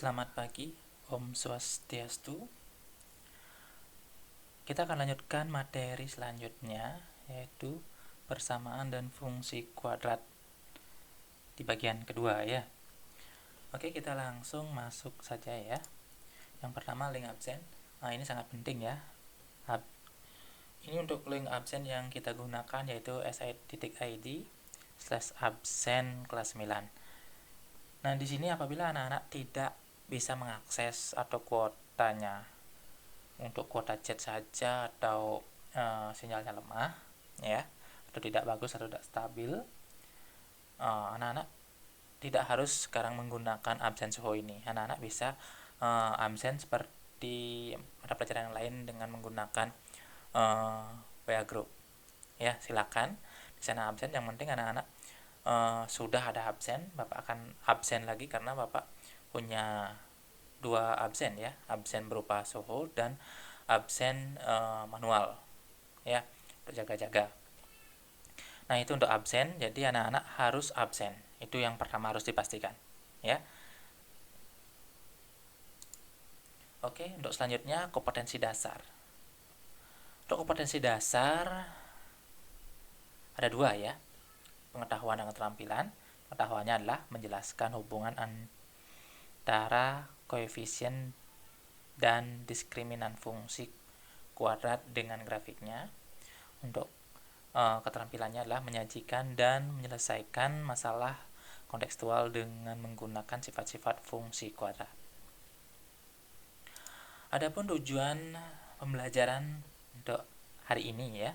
Selamat pagi, Om Swastiastu. Kita akan lanjutkan materi selanjutnya, yaitu persamaan dan fungsi kuadrat di bagian kedua ya. Oke, kita langsung masuk saja ya. Yang pertama, link absen. Nah, ini sangat penting ya. Ini untuk link absen yang kita gunakan yaitu si.id/absen kelas 9. Nah, di sini apabila anak-anak tidak bisa mengakses atau kuotanya untuk kuota chat saja atau sinyalnya lemah ya, atau tidak bagus atau tidak stabil, anak-anak tidak harus sekarang menggunakan absen Soho ini. Anak-anak bisa absen seperti mata pelajaran yang lain dengan menggunakan WA group ya. Silakan di sana absen, yang penting anak-anak sudah ada absen, Bapak akan absen lagi karena Bapak punya dua absen ya, absen berupa Soho dan absen manual ya, untuk jaga-jaga. Nah, itu untuk absen, jadi anak-anak harus absen. Itu yang pertama harus dipastikan ya. Oke, untuk selanjutnya kompetensi dasar. Untuk kompetensi dasar ada dua ya, pengetahuan dan keterampilan. Pengetahuannya adalah menjelaskan hubungan antara koefisien dan diskriminan fungsi kuadrat dengan grafiknya. Untuk keterampilannya adalah menyajikan dan menyelesaikan masalah kontekstual dengan menggunakan sifat-sifat fungsi kuadrat. Adapun tujuan pembelajaran untuk hari ini ya,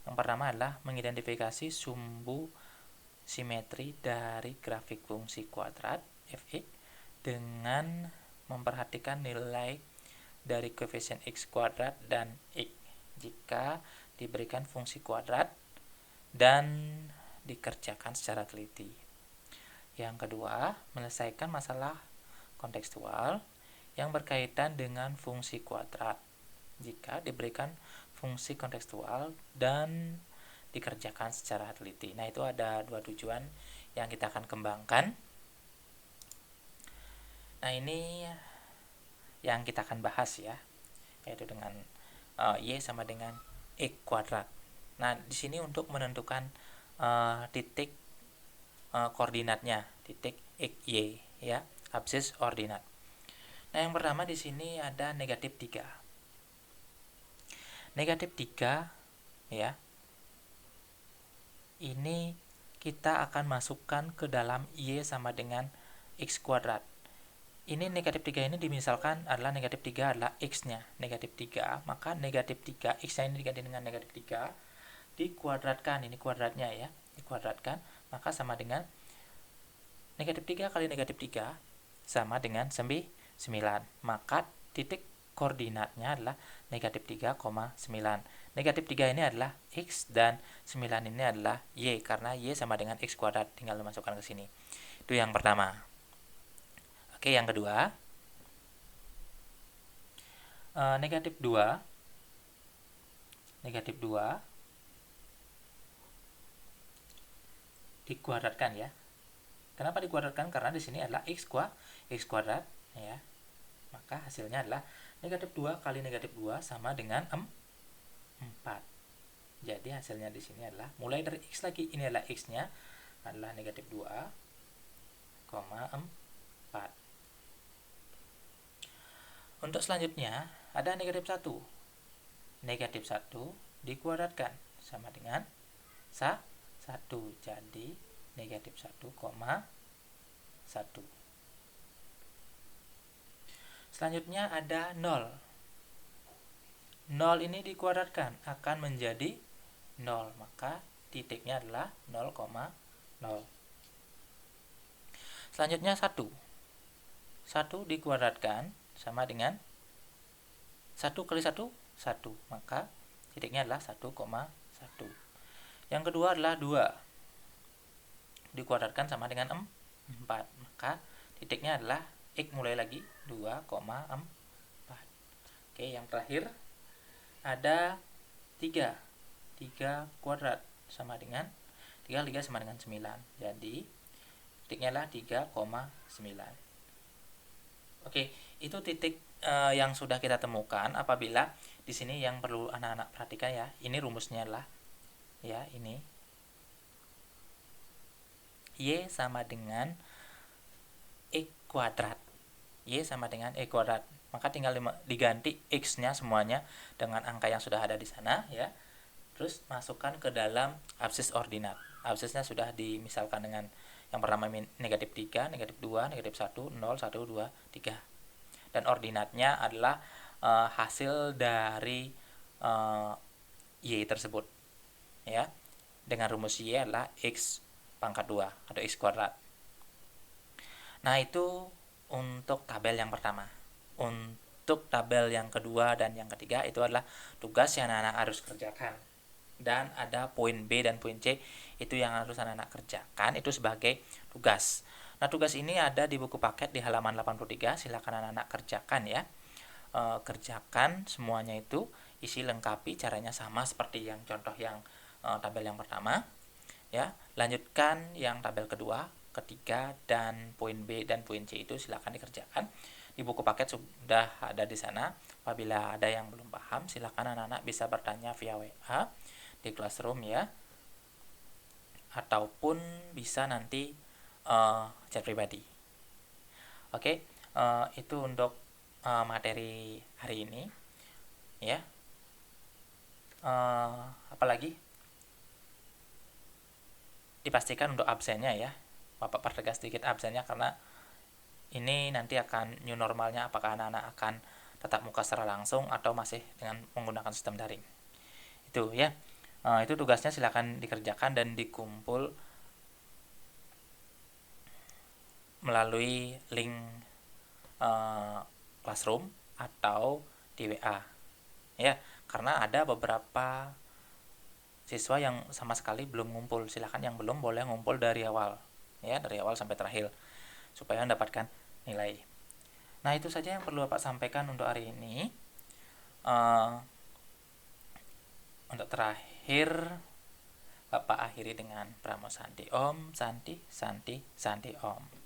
yang pertama adalah mengidentifikasi sumbu simetri dari grafik fungsi kuadrat fx dengan memperhatikan nilai dari koefisien x kuadrat dan x jika diberikan fungsi kuadrat dan dikerjakan secara teliti. Yang kedua, menyelesaikan masalah kontekstual yang berkaitan dengan fungsi kuadrat jika diberikan fungsi kontekstual dan dikerjakan secara teliti. Nah, itu ada dua tujuan yang kita akan kembangkan. Nah, ini yang kita akan bahas ya, yaitu dengan y sama dengan x kuadrat. Nah, di sini untuk menentukan titik koordinatnya, titik x, y ya, absis ordinat. Nah, yang pertama di sini ada negatif 3. Negatif 3 ya. Ini kita akan masukkan ke dalam y sama dengan x kuadrat. Ini negatif 3 ini dimisalkan adalah negatif 3 adalah x-nya. Negatif 3, maka negatif 3, x-nya ini diganti dengan negatif 3, dikuadratkan, ini kuadratnya ya, dikuadratkan, maka sama dengan negatif 3 kali negatif 3 sama dengan 9. Maka titik koordinatnya adalah negatif 3,9. Negatif 3 ini adalah x dan 9 ini adalah y, karena y sama dengan x kuadrat, tinggal dimasukkan ke sini. Itu yang pertama. Oke, yang kedua, negatif 2 dikuadratkan ya. Kenapa dikuadratkan? Karena di sini adalah x kuadrat ya. Maka hasilnya adalah negatif 2 kali negatif 2 sama dengan 4. Jadi hasilnya di sini adalah mulai dari x lagi, ini adalah x-nya adalah negatif 2,4. Untuk selanjutnya ada negatif 1. Negatif 1 dikuadratkan sama dengan 1. Jadi negatif 1,1. Selanjutnya ada 0. 0 ini dikuadratkan akan menjadi 0, maka titiknya adalah 0,0. Selanjutnya 1. 1 dikuadratkan sama dengan 1 kali 1, 1, maka titiknya adalah 1,1. Yang kedua adalah 2 dikuadratkan sama dengan 4, maka titiknya adalah x mulai lagi 2,4. Oke, yang terakhir ada 3 kuadrat sama dengan 3 kali 3 sama dengan 9. Jadi titiknya adalah 3,9. Oke, itu titik yang sudah kita temukan. Apabila di sini yang perlu anak-anak perhatikan ya, ini rumusnya lah ya, ini Y sama dengan E kuadrat. Y sama dengan E kuadrat. Maka tinggal diganti X-nya semuanya dengan angka yang sudah ada di sana ya. Terus masukkan ke dalam absis ordinat. Absisnya sudah dimisalkan dengan yang pertama negatif 3, negatif 2, negatif 1, 0, 1, 2, 3. Dan ordinatnya adalah hasil dari Y tersebut ya. Dengan rumus Y adalah X pangkat 2 atau X kuadrat. Nah, itu untuk tabel yang pertama. Untuk tabel yang kedua dan yang ketiga itu adalah tugas yang anak-anak harus kerjakan. Dan ada poin B dan poin C, itu yang harus anak-anak kerjakan itu sebagai tugas. Nah, tugas ini ada di buku paket di halaman 83, silakan anak-anak kerjakan ya. Kerjakan semuanya itu, isi lengkapi, caranya sama seperti yang contoh yang tabel yang pertama ya. Lanjutkan yang tabel kedua, ketiga, dan poin B dan poin C itu silakan dikerjakan. Di buku paket sudah ada di sana. Apabila ada yang belum paham, silakan anak-anak bisa bertanya via WA di Classroom ya, ataupun bisa nanti chat pribadi. Oke, itu untuk materi hari ini ya. Apalagi dipastikan untuk absennya ya. Bapak pertegas sedikit absennya karena ini nanti akan new normalnya, apakah anak-anak akan tetap muka secara langsung atau masih dengan menggunakan sistem daring. Itu ya. Itu tugasnya silakan dikerjakan dan dikumpul melalui link Classroom atau di WA ya, karena ada beberapa siswa yang sama sekali belum ngumpul. Silakan yang belum boleh ngumpul dari awal ya, dari awal sampai terakhir supaya mendapatkan nilai. Nah, itu saja yang perlu Bapak sampaikan untuk hari ini. Untuk terakhir, Bapak akhiri dengan Pramo Santi Om, Santi, Santi, Santi Om.